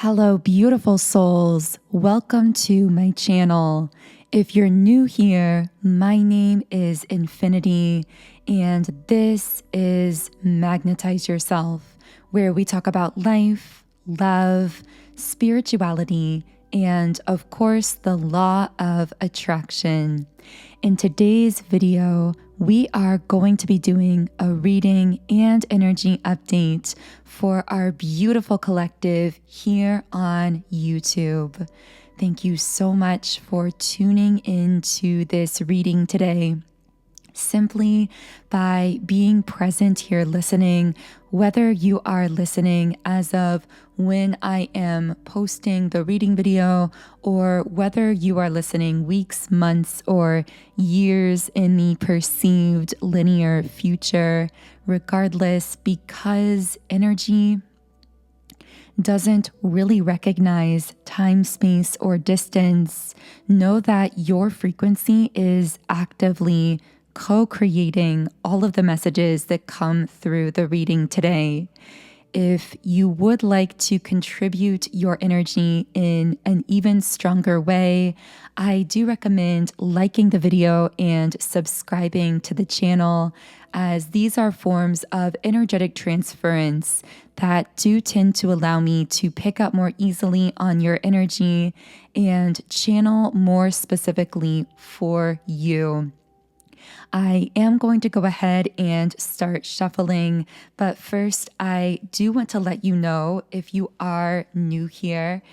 Hello, beautiful souls. Welcome to my channel. If you're new here, my name is Infinity, and this is Magnetize Yourself, where we talk about life, love, spirituality, and of course, the law of attraction. In today's video, we are going to be doing a reading and energy update for our beautiful collective here on YouTube. Thank you so much for tuning into this reading today. Simply by being present here listening, whether you are listening as of when I am posting the reading video, or whether you are listening weeks, months, or years in the perceived linear future, regardless, because energy doesn't really recognize time, space, or distance, know that your frequency is actively co-creating all of the messages that come through the reading today. If you would like to contribute your energy in an even stronger way, I do recommend liking the video and subscribing to the channel, as these are forms of energetic transference that do tend to allow me to pick up more easily on your energy and channel more specifically for you. I am going to go ahead and start shuffling, but first I do want to let you know, if you are new here,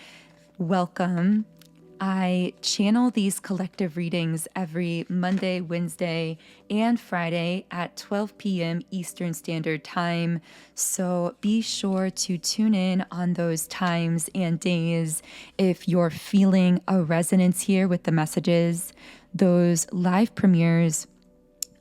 welcome. I channel these collective readings every Monday, Wednesday, and Friday at 12 p.m. Eastern Standard Time, so be sure to tune in on those times and days if you're feeling a resonance here with the messages. Those live premieres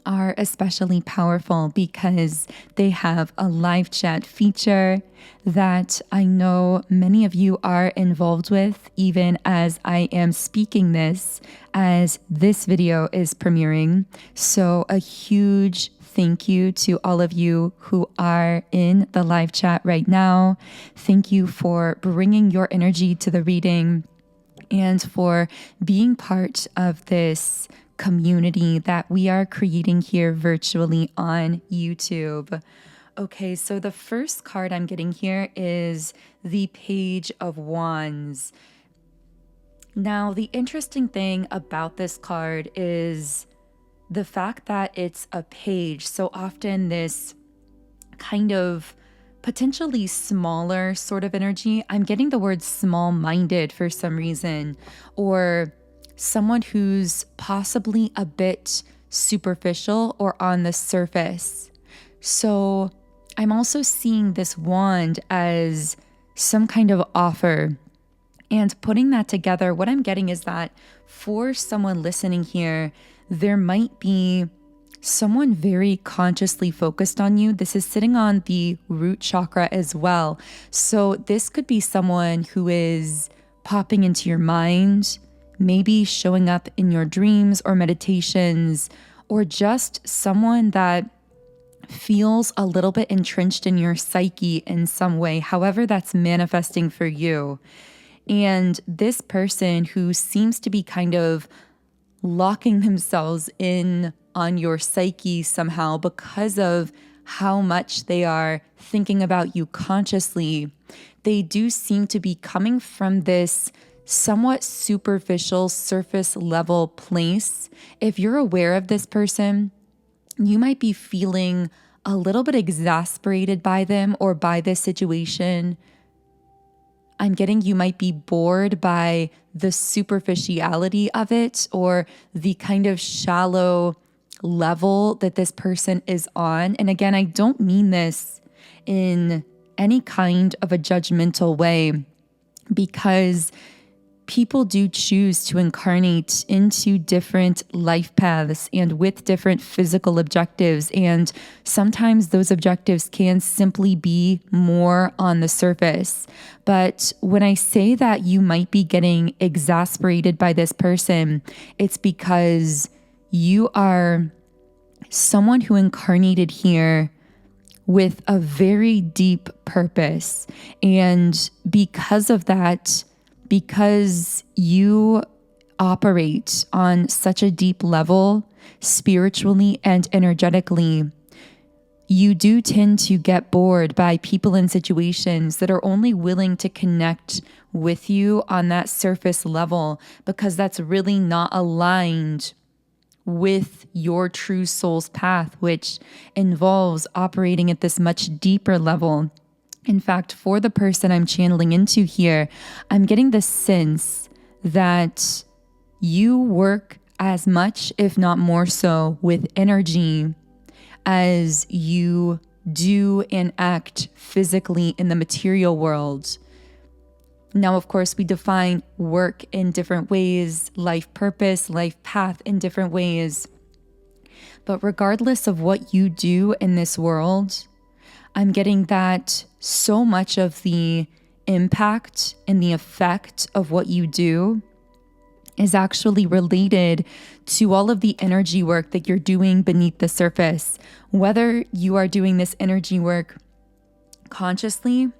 are especially powerful because they have a live chat feature that I know many of you are involved with, even as I am speaking this, as this video is premiering. So a huge thank you to all of you who are in the live chat right now. Thank you for bringing your energy to the reading and for being part of this community that we are creating here virtually on YouTube. Okay, so the first card I'm getting here is the Page of Wands. Now, the interesting thing about this card is the fact that it's a page. So often this kind of potentially smaller sort of energy, I'm getting the word small-minded for some reason, or someone who's possibly a bit superficial or on the surface. So I'm also seeing this wand as some kind of offer. And putting that together, what I'm getting is that for someone listening here, there might be someone very consciously focused on you. This is sitting on the root chakra as well. So this could be someone who is popping into your mind, maybe showing up in your dreams or meditations, or just someone that feels a little bit entrenched in your psyche in some way, however that's manifesting for you. And this person who seems to be kind of locking themselves in on your psyche somehow because of how much they are thinking about you consciously, they do seem to be coming from this somewhat superficial, surface level place. If you're aware of this person, you might be feeling a little bit exasperated by them or by this situation. I'm getting you might be bored by the superficiality of it, or the kind of shallow level that this person is on. And again, I don't mean this in any kind of a judgmental way, because people do choose to incarnate into different life paths and with different physical objectives. And sometimes those objectives can simply be more on the surface. But when I say that you might be getting exasperated by this person, it's because you are someone who incarnated here with a very deep purpose. And because of that, because you operate on such a deep level, spiritually and energetically, you do tend to get bored by people and situations that are only willing to connect with you on that surface level, because that's really not aligned with your true soul's path, which involves operating at this much deeper level. In fact, for the person I'm channeling into here, I'm getting the sense that you work as much, if not more so, with energy as you do and act physically in the material world. Now, of course, we define work in different ways, life purpose, life path in different ways. But regardless of what you do in this world, I'm getting that so much of the impact and the effect of what you do is actually related to all of the energy work that you're doing beneath the surface, whether you are doing this energy work consciously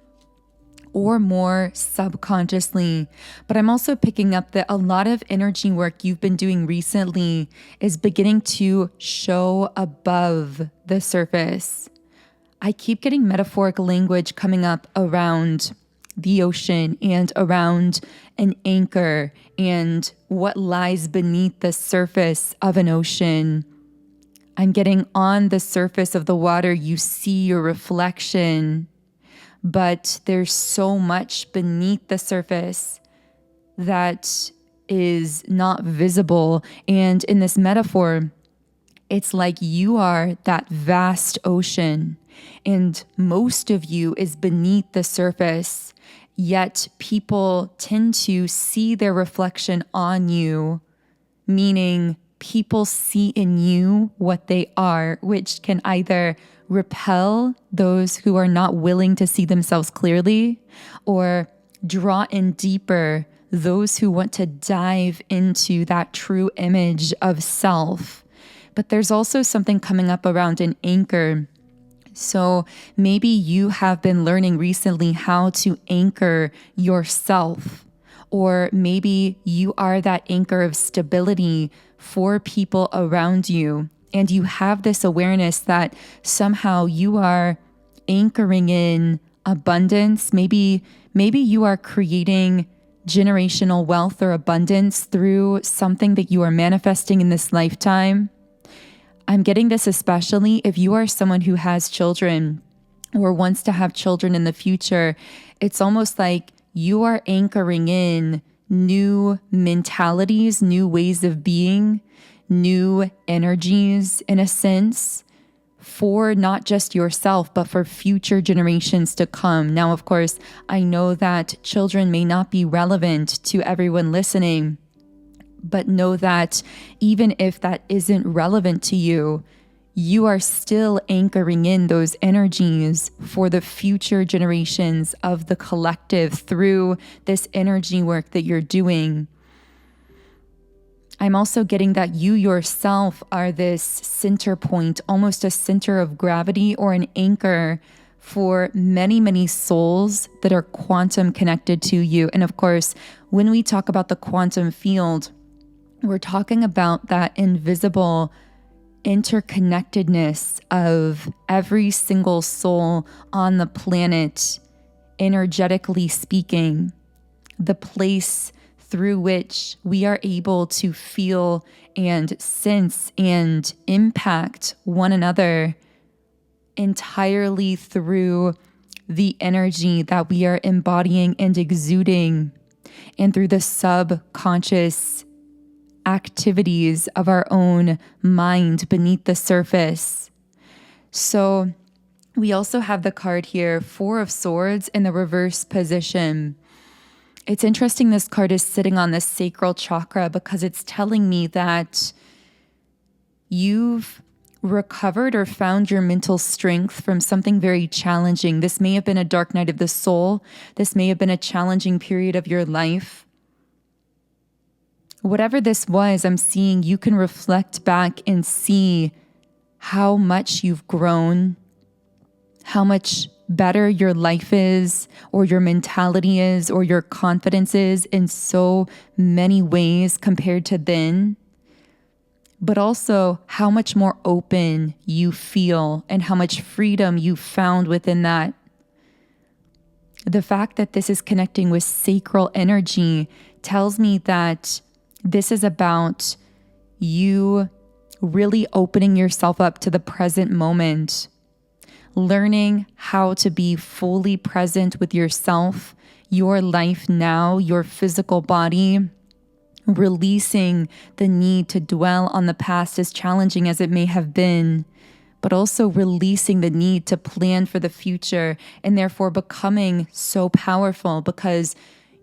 or more subconsciously. But I'm also picking up that a lot of energy work you've been doing recently is beginning to show above the surface. I keep getting metaphoric language coming up around the ocean and around an anchor and what lies beneath the surface of an ocean. I'm getting on the surface of the water, you see your reflection, but there's so much beneath the surface that is not visible. And in this metaphor, it's like you are that vast ocean, and most of you is beneath the surface. Yet people tend to see their reflection on you, meaning people see in you what they are, which can either repel those who are not willing to see themselves clearly, or draw in deeper those who want to dive into that true image of self. But there's also something coming up around an anchor. So maybe you have been learning recently how to anchor yourself, or maybe you are that anchor of stability for people around you. And you have this awareness that somehow you are anchoring in abundance. Maybe you are creating generational wealth or abundance through something that you are manifesting in this lifetime. I'm getting this especially if you are someone who has children or wants to have children in the future. It's almost like you are anchoring in new mentalities, new ways of being, new energies, in a sense, for not just yourself, but for future generations to come. Now, of course, I know that children may not be relevant to everyone listening, but know that even if that isn't relevant to you, you are still anchoring in those energies for the future generations of the collective through this energy work that you're doing. I'm also getting that you yourself are this center point, almost a center of gravity or an anchor for many, many souls that are quantum connected to you. And of course, when we talk about the quantum field, we're talking about that invisible interconnectedness of every single soul on the planet, energetically speaking, the place through which we are able to feel and sense and impact one another entirely through the energy that we are embodying and exuding, and through the subconscious activities of our own mind beneath the surface. So we also have the card here, Four of Swords in the reverse position. It's interesting this card is sitting on the sacral chakra because it's telling me that you've recovered or found your mental strength from something very challenging. This may have been a dark night of the soul. This may have been a challenging period of your life. Whatever this was, I'm seeing you can reflect back and see how much you've grown, how much better your life is, or your mentality is, or your confidence is in so many ways compared to then, but also how much more open you feel and how much freedom you found within that. The fact that this is connecting with sacral energy tells me that this is about you really opening yourself up to the present moment, learning how to be fully present with yourself, your life now, your physical body, releasing the need to dwell on the past, as challenging as it may have been, but also releasing the need to plan for the future, and therefore becoming so powerful because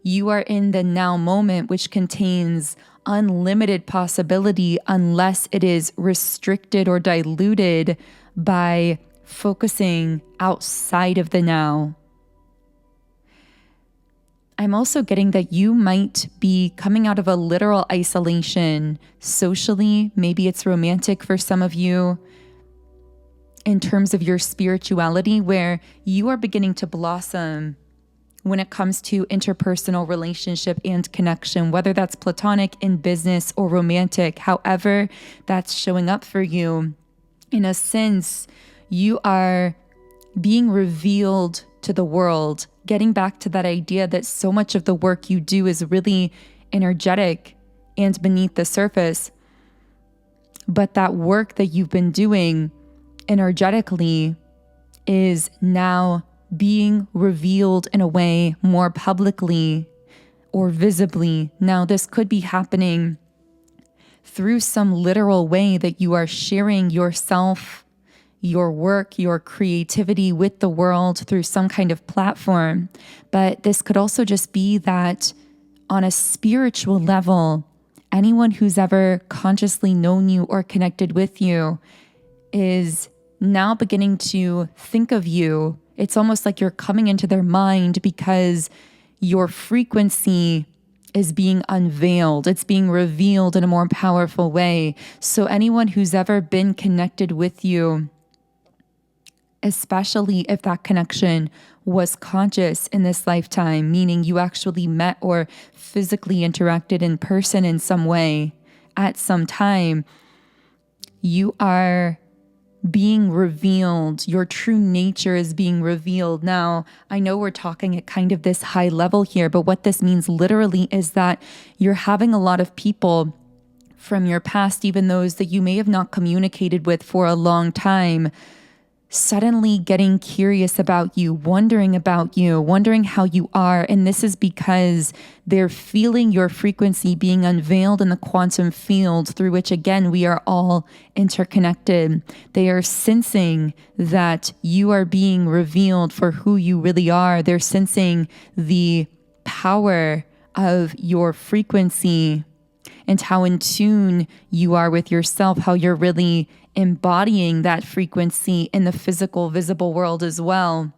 you are in the now moment, which contains unlimited possibility unless it is restricted or diluted by focusing outside of the now. I'm also getting that you might be coming out of a literal isolation socially. Maybe it's romantic for some of you in terms of your spirituality, where you are beginning to blossom when it comes to interpersonal relationship and connection, whether that's platonic, in business, or romantic, however that's showing up for you. In a sense, you are being revealed to the world, getting back to that idea that so much of the work you do is really energetic and beneath the surface. But that work that you've been doing energetically is now being revealed in a way more publicly or visibly. Now, this could be happening through some literal way that you are sharing yourself, your work, your creativity with the world through some kind of platform. But this could also just be that on a spiritual level, anyone who's ever consciously known you or connected with you is now beginning to think of you. It's almost like you're coming into their mind because your frequency is being unveiled. It's being revealed in a more powerful way. So anyone who's ever been connected with you, especially if that connection was conscious in this lifetime, meaning you actually met or physically interacted in person in some way at some time, you are being revealed. Your true nature is being revealed. Now, I know we're talking at kind of this high level here, but what this means literally is that you're having a lot of people from your past, even those that you may have not communicated with for a long time, suddenly getting curious about you, wondering how you are. And this is because they're feeling your frequency being unveiled in the quantum field through which, again, we are all interconnected. They are sensing that you are being revealed for who you really are. They're sensing the power of your frequency and how in tune you are with yourself, how you're really embodying that frequency in the physical, visible world as well.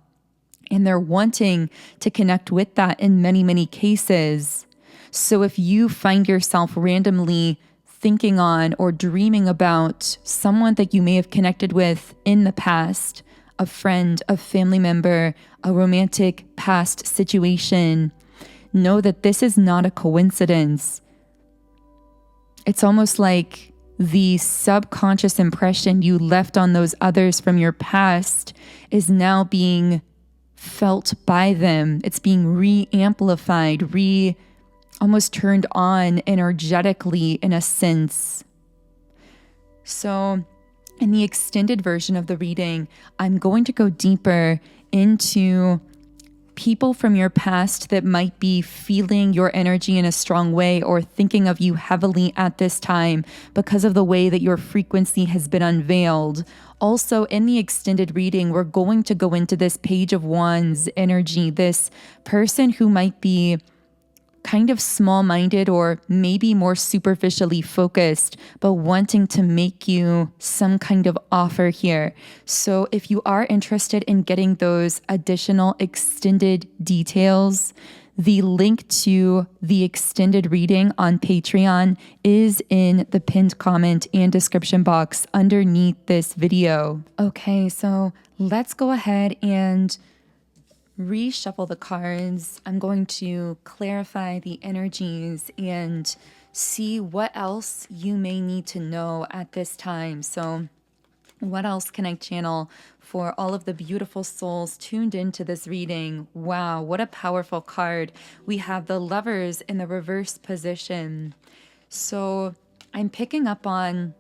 And they're wanting to connect with that in many, many cases. So if you find yourself randomly thinking on or dreaming about someone that you may have connected with in the past, a friend, a family member, a romantic past situation, know that this is not a coincidence. It's almost like the subconscious impression you left on those others from your past is now being felt by them. It's being re-amplified, almost turned on energetically in a sense. So in the extended version of the reading, I'm going to go deeper into people from your past that might be feeling your energy in a strong way or thinking of you heavily at this time because of the way that your frequency has been unveiled. Also, in the extended reading, we're going to go into this Page of Wands energy, this person who might be kind of small-minded or maybe more superficially focused, but wanting to make you some kind of offer here. So if you are interested in getting those additional extended details, The link to the extended reading on Patreon is in the pinned comment and description box underneath this video. Okay, so let's go ahead and reshuffle the cards. I'm going to clarify the energies and see what else you may need to know at this time. So what else can I channel for all of the beautiful souls tuned into this reading? Wow, what a powerful card. We have the Lovers in the reverse position. So I'm picking up on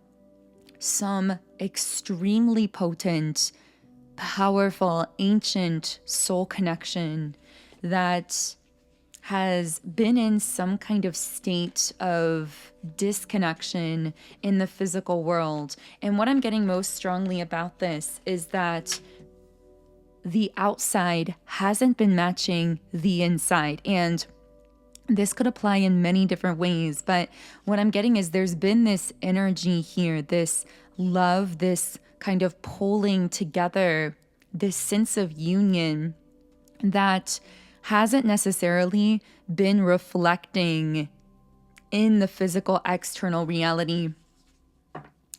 some extremely potent, powerful, ancient soul connection that has been in some kind of state of disconnection in the physical world. And what I'm getting most strongly about this is that the outside hasn't been matching the inside. And this could apply in many different ways, but what I'm getting is there's been this energy here, this love, this kind of pulling together, this sense of union that hasn't necessarily been reflecting in the physical external reality.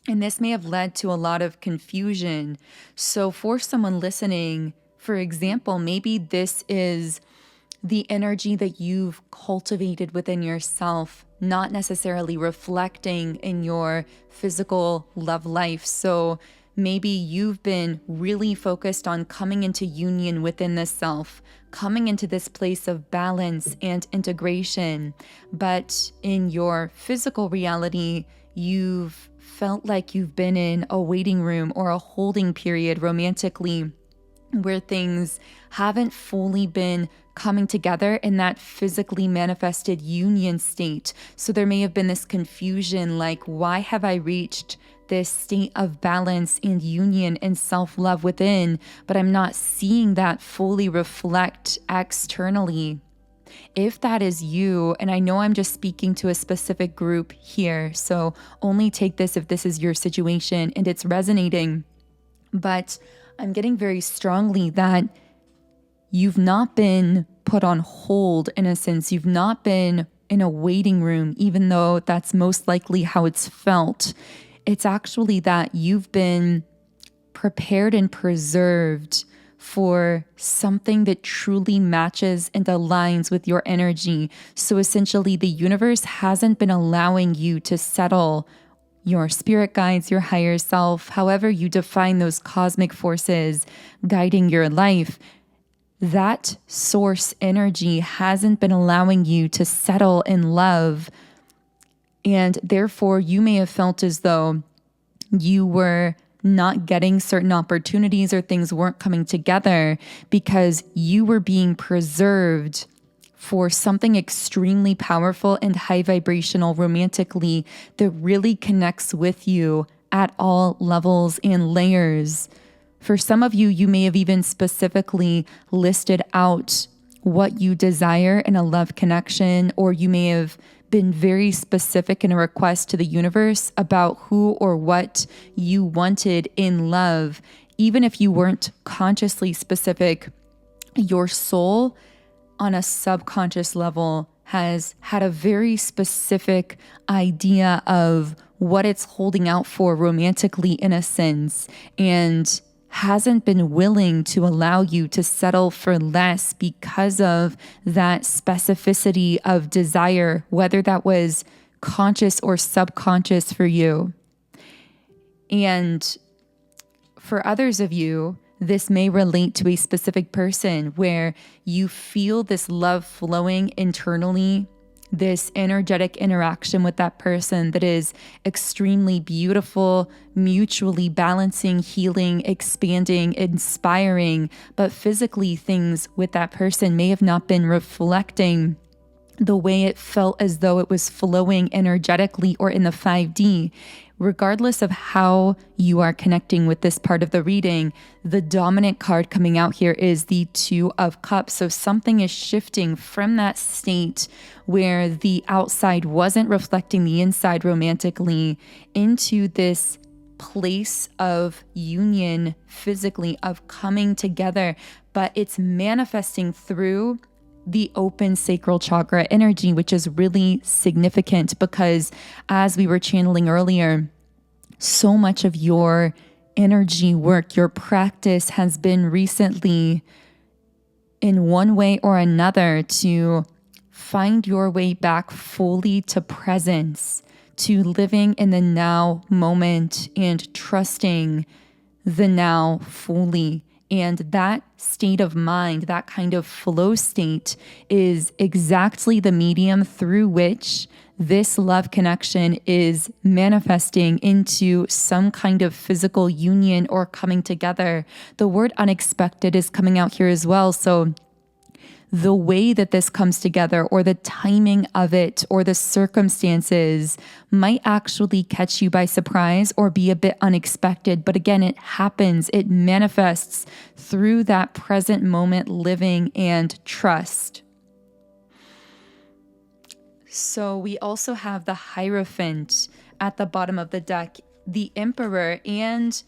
And this may have led to a lot of confusion. So for someone listening, for example, maybe this is the energy that you've cultivated within yourself, not necessarily reflecting in your physical love life. So maybe you've been really focused on coming into union within the self, coming into this place of balance and integration. But in your physical reality, you've felt like you've been in a waiting room or a holding period romantically, where things haven't fully been coming together in that physically manifested union state. So there may have been this confusion, like, why have I reached this state of balance and union and self-love within, but I'm not seeing that fully reflect externally? If that is you, and I know I'm just speaking to a specific group here, so only take this if this is your situation and it's resonating, but I'm getting very strongly that you've not been put on hold in a sense. You've not been in a waiting room, even though that's most likely how it's felt. It's actually that you've been prepared and preserved for something that truly matches and aligns with your energy. So essentially, the universe hasn't been allowing you to settle your spirit guides, your higher self, however you define those cosmic forces guiding your life. That source energy hasn't been allowing you to settle in love. And therefore, you may have felt as though you were not getting certain opportunities or things weren't coming together because you were being preserved for something extremely powerful and high vibrational romantically that really connects with you at all levels and layers. For some of you, you may have even specifically listed out what you desire in a love connection, or you may have been very specific in a request to the universe about who or what you wanted in love. Even if you weren't consciously specific, your soul on a subconscious level has had a very specific idea of what it's holding out for romantically in a sense, and hasn't been willing to allow you to settle for less because of that specificity of desire, whether that was conscious or subconscious for you. And for others of you, this may relate to a specific person where you feel this love flowing internally, this energetic interaction with that person that is extremely beautiful, mutually balancing, healing, expanding, inspiring, but physically things with that person may have not been reflecting the way it felt as though it was flowing energetically or in the 5D. Regardless of how you are connecting with this part of the reading, the dominant card coming out here is the Two of Cups. So something is shifting from that state where the outside wasn't reflecting the inside romantically into this place of union physically, of coming together, but it's manifesting through the open sacral chakra energy, which is really significant because as we were channeling earlier, so much of your energy work, your practice has been recently in one way or another to find your way back fully to presence, to living in the now moment and trusting the now fully. And that state of mind, that kind of flow state, is exactly the medium through which this love connection is manifesting into some kind of physical union or coming together. The word unexpected is coming out here as well. So the way that this comes together or the timing of it or the circumstances might actually catch you by surprise or be a bit unexpected. But again, it happens. It manifests through that present moment living and trust. So we also have the Hierophant at the bottom of the deck, the Emperor, and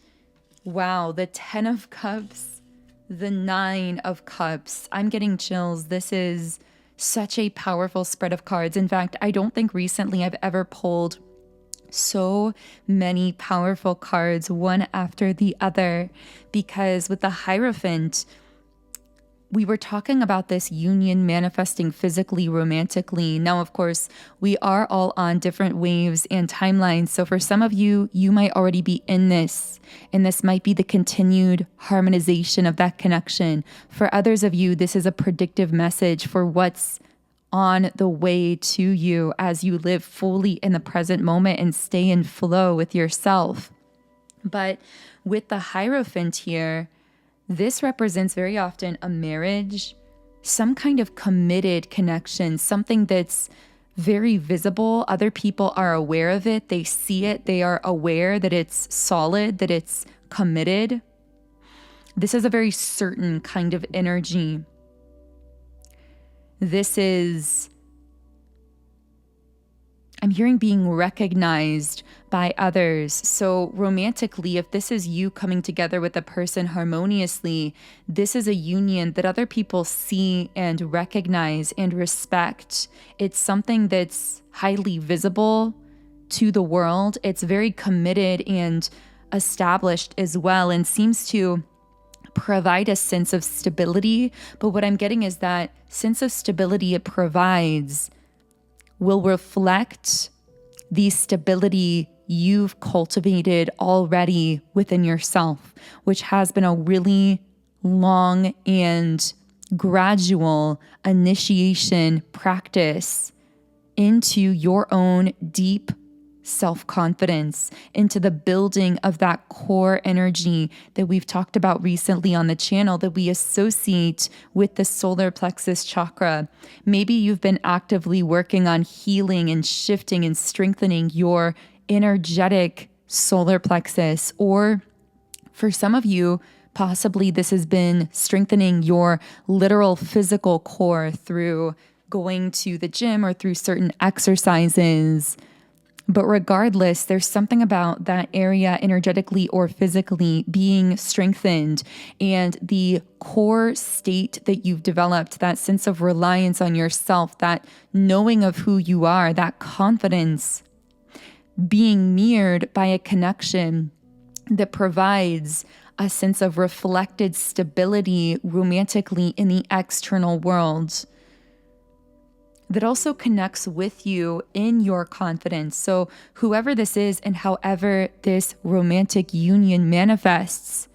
wow, the Ten of Cups, the Nine of Cups. I'm getting chills. This is such a powerful spread of cards. In fact, I don't think recently I've ever pulled so many powerful cards one after the other, because with the Hierophant, we were talking about this union manifesting physically, romantically. Now, of course, we are all on different waves and timelines. So for some of you, you might already be in this, and this might be the continued harmonization of that connection. For others of you, this is a predictive message for what's on the way to you as you live fully in the present moment and stay in flow with yourself. But with the Hierophant here, this represents very often a marriage, some kind of committed connection, something that's very visible. Other people are aware of it. They see it. They are aware that it's solid, that it's committed. This is a very certain kind of energy. This is, I'm hearing being recognized by others. So romantically, if this is you coming together with a person harmoniously, this is a union that other people see and recognize and respect. It's something that's highly visible to the world. It's very committed and established as well, and seems to provide a sense of stability. But what I'm getting is that sense of stability it provides will reflect the stability you've cultivated already within yourself, which has been a really long and gradual initiation practice into your own deep self-confidence, into the building of that core energy that we've talked about recently on the channel that we associate with the solar plexus chakra. Maybe you've been actively working on healing and shifting and strengthening your energetic solar plexus, or for some of you, possibly this has been strengthening your literal physical core through going to the gym or through certain exercises. But regardless, there's something about that area energetically or physically being strengthened, and the core state that you've developed, that sense of reliance on yourself, that knowing of who you are, that confidence being mirrored by a connection that provides a sense of reflected stability romantically in the external world, that also connects with you in your confidence. So whoever this is and however this romantic union manifests,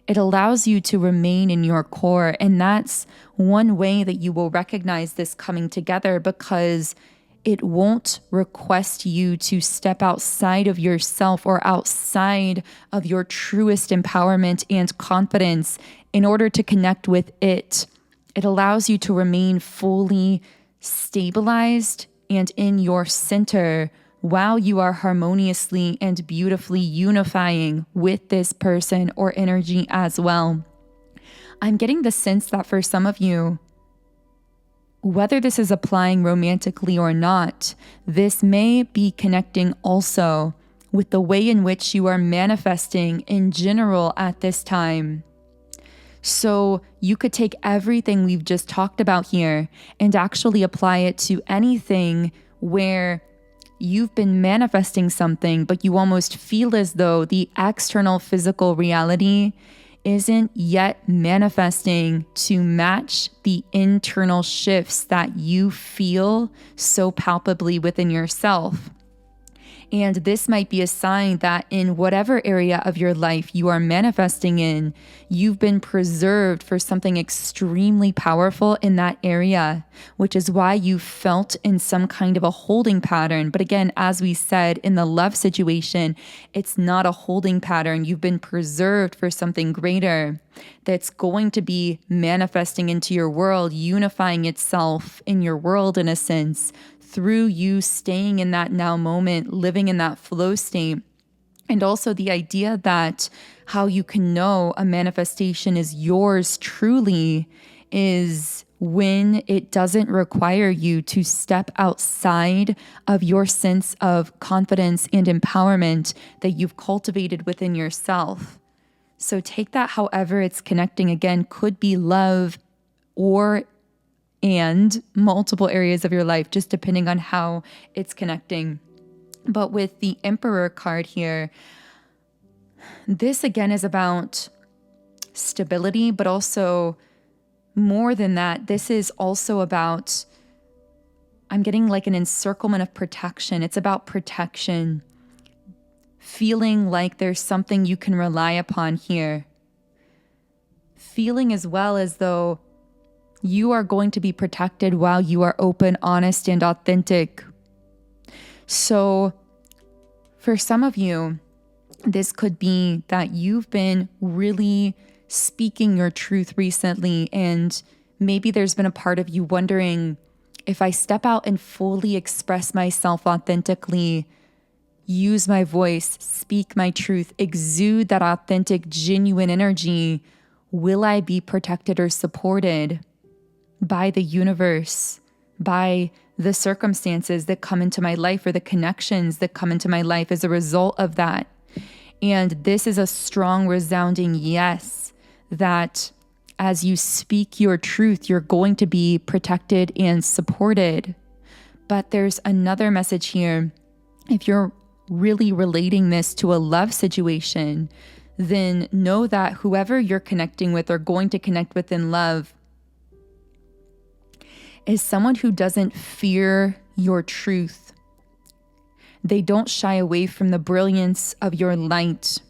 it allows you to remain in your core. And that's one way that you will recognize this coming together, because it won't request you to step outside of yourself or outside of your truest empowerment and confidence in order to connect with it. It allows you to remain fully stabilized and in your center while you are harmoniously and beautifully unifying with this person or energy as well. I'm getting the sense that for some of you, whether this is applying romantically or not, this may be connecting also with the way in which you are manifesting in general at this time. So you could take everything we've just talked about here and actually apply it to anything where you've been manifesting something, but you almost feel as though the external physical reality isn't yet manifesting to match the internal shifts that you feel so palpably within yourself. And this might be a sign that in whatever area of your life you are manifesting in, you've been preserved for something extremely powerful in that area, which is why you felt in some kind of a holding pattern. But again, as we said, in the love situation, it's not a holding pattern. You've been preserved for something greater that's going to be manifesting into your world, unifying itself in your world in a sense, through you staying in that now moment, living in that flow state. And also the idea that how you can know a manifestation is yours truly is when it doesn't require you to step outside of your sense of confidence and empowerment that you've cultivated within yourself. So take that however it's connecting. Again, could be love and multiple areas of your life, just depending on how it's connecting. But with the Emperor card here, this again is about stability, but also more than that, this is also about, I'm getting like an encirclement of protection. It's about protection, feeling like there's something you can rely upon here. Feeling as well as though you are going to be protected while you are open, honest, and authentic. So for some of you, this could be that you've been really speaking your truth recently, and maybe there's been a part of you wondering, if I step out and fully express myself authentically, use my voice, speak my truth, exude that authentic, genuine energy, will I be protected or supported by the universe, by the circumstances that come into my life or the connections that come into my life as a result of that? And this is a strong, resounding yes, that as you speak your truth, you're going to be protected and supported. But there's another message here. If you're really relating this to a love situation, then know that whoever you're connecting with or going to connect with in love is someone who doesn't fear your truth. They don't shy away from the brilliance of your light.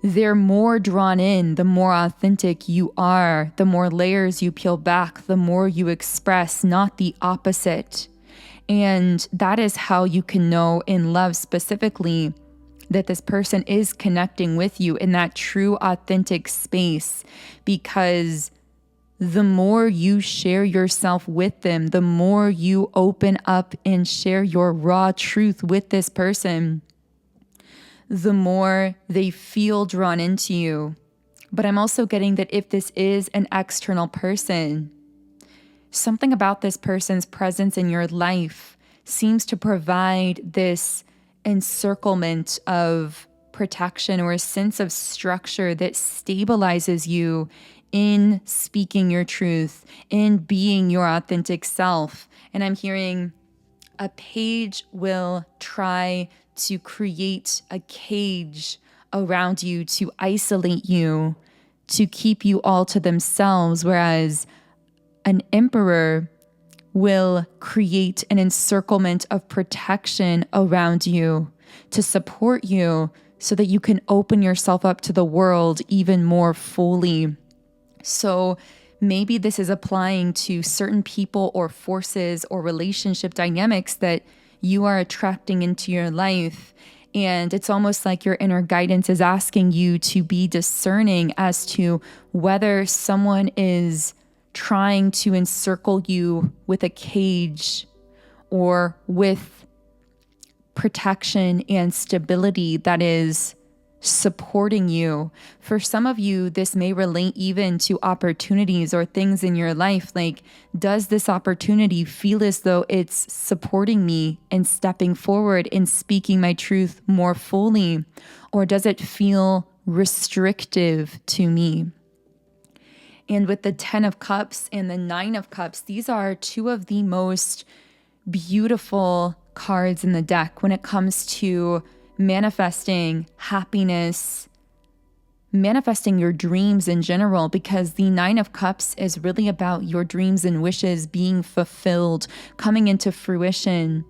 They're more drawn in the more authentic you are, the more layers you peel back, the more you express, not the opposite. And that is how you can know in love specifically that this person is connecting with you in that true, authentic space, because the more you share yourself with them, the more you open up and share your raw truth with this person, the more they feel drawn into you. But I'm also getting that if this is an external person, something about this person's presence in your life seems to provide this encirclement of protection or a sense of structure that stabilizes you in speaking your truth, in being your authentic self. And I'm hearing a page will try to create a cage around you to isolate you, to keep you all to themselves, whereas an emperor will create an encirclement of protection around you to support you so that you can open yourself up to the world even more fully. So maybe this is applying to certain people or forces or relationship dynamics that you are attracting into your life. And it's almost like your inner guidance is asking you to be discerning as to whether someone is trying to encircle you with a cage or with protection and stability that is supporting you. For some of you, this may relate even to opportunities or things in your life. Like, does this opportunity feel as though it's supporting me in stepping forward and speaking my truth more fully? Or does it feel restrictive to me? And with the 10 of Cups and the 9 of Cups, these are two of the most beautiful cards in the deck when it comes to manifesting happiness, manifesting your dreams in general, because the 9 of Cups is really about your dreams and wishes being fulfilled, coming into fruition.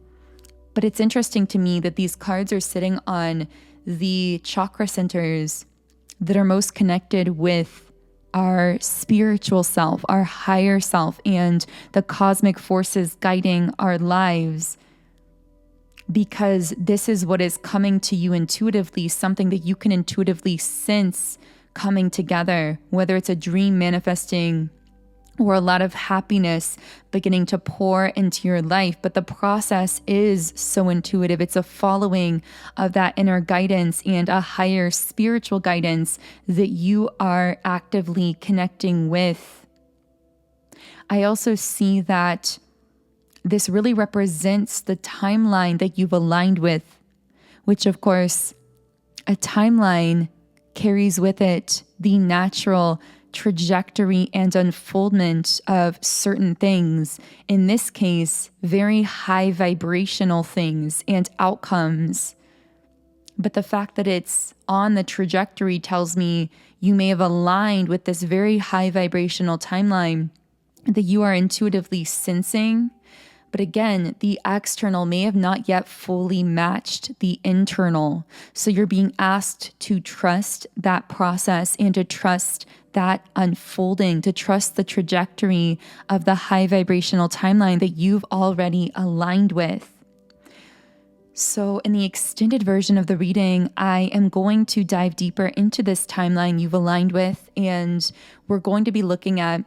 But it's interesting to me that these cards are sitting on the chakra centers that are most connected with our spiritual self, our higher self, and the cosmic forces guiding our lives. Because this is what is coming to you intuitively, something that you can intuitively sense coming together, whether it's a dream manifesting or a lot of happiness beginning to pour into your life. But the process is so intuitive. It's a following of that inner guidance and a higher spiritual guidance that you are actively connecting with. I also see that this really represents the timeline that you've aligned with, which of course, a timeline carries with it the natural trajectory and unfoldment of certain things. In this case, very high vibrational things and outcomes. But the fact that it's on the trajectory tells me you may have aligned with this very high vibrational timeline that you are intuitively sensing. But again, the external may have not yet fully matched the internal. So you're being asked to trust that process and to trust that unfolding, to trust the trajectory of the high vibrational timeline that you've already aligned with. So in the extended version of the reading, I am going to dive deeper into this timeline you've aligned with, and we're going to be looking at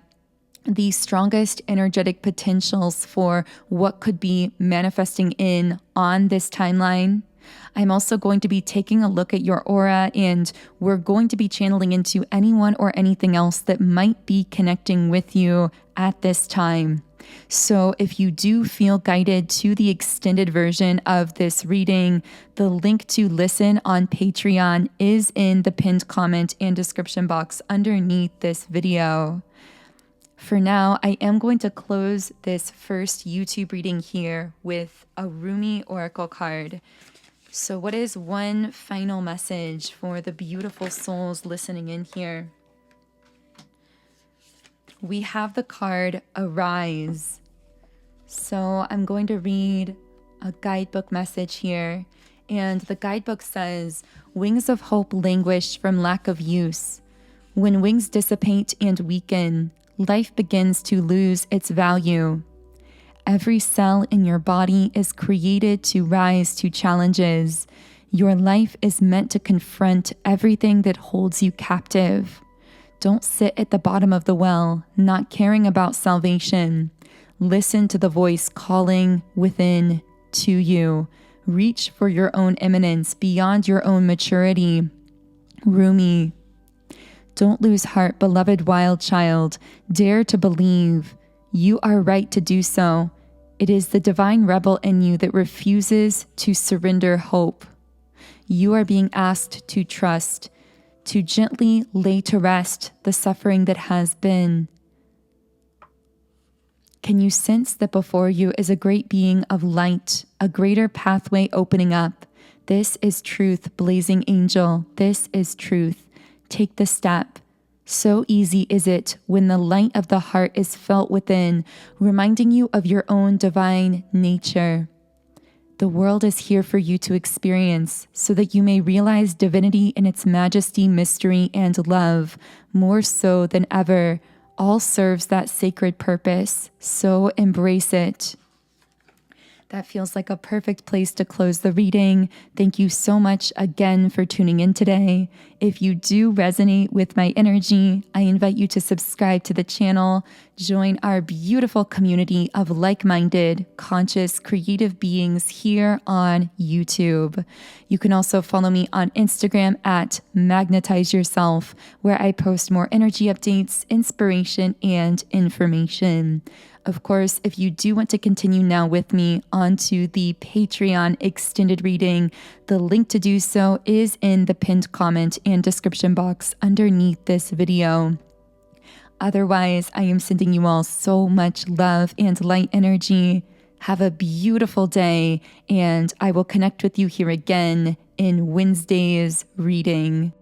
the strongest energetic potentials for what could be manifesting in on this timeline. I'm also going to be taking a look at your aura, and we're going to be channeling into anyone or anything else that might be connecting with you at this time. So if you do feel guided to the extended version of this reading, the link to listen on Patreon is in the pinned comment and description box underneath this video. For now, I am going to close this first YouTube reading here with a Rumi Oracle card. So what is one final message for the beautiful souls listening in here? We have the card Arise. So I'm going to read a guidebook message here. And the guidebook says, wings of hope languish from lack of use. When wings dissipate and weaken, life begins to lose its value. Every cell in your body is created to rise to challenges. Your life is meant to confront everything that holds you captive. Don't sit at the bottom of the well, not caring about salvation. Listen to the voice calling within to you. Reach for your own eminence beyond your own maturity. Rumi. Don't lose heart, beloved wild child. Dare to believe. You are right to do so. It is the divine rebel in you that refuses to surrender hope. You are being asked to trust, to gently lay to rest the suffering that has been. Can you sense that before you is a great being of light, a greater pathway opening up? This is truth, blazing angel. This is truth. Take the step. So easy is it when the light of the heart is felt within, reminding you of your own divine nature. The world is here for you to experience so that you may realize divinity in its majesty, mystery, and love. More so than ever, all serves that sacred purpose, so embrace it. That feels like a perfect place to close the reading. Thank you so much again for tuning in today. If you do resonate with my energy, I invite you to subscribe to the channel, join our beautiful community of like-minded, conscious, creative beings here on YouTube. You can also follow me on Instagram at Magnetize Yourself, where I post more energy updates, inspiration, and information. Of course, if you do want to continue now with me onto the Patreon extended reading, the link to do so is in the pinned comment and description box underneath this video. Otherwise, I am sending you all so much love and light energy. Have a beautiful day, and I will connect with you here again in Wednesday's reading.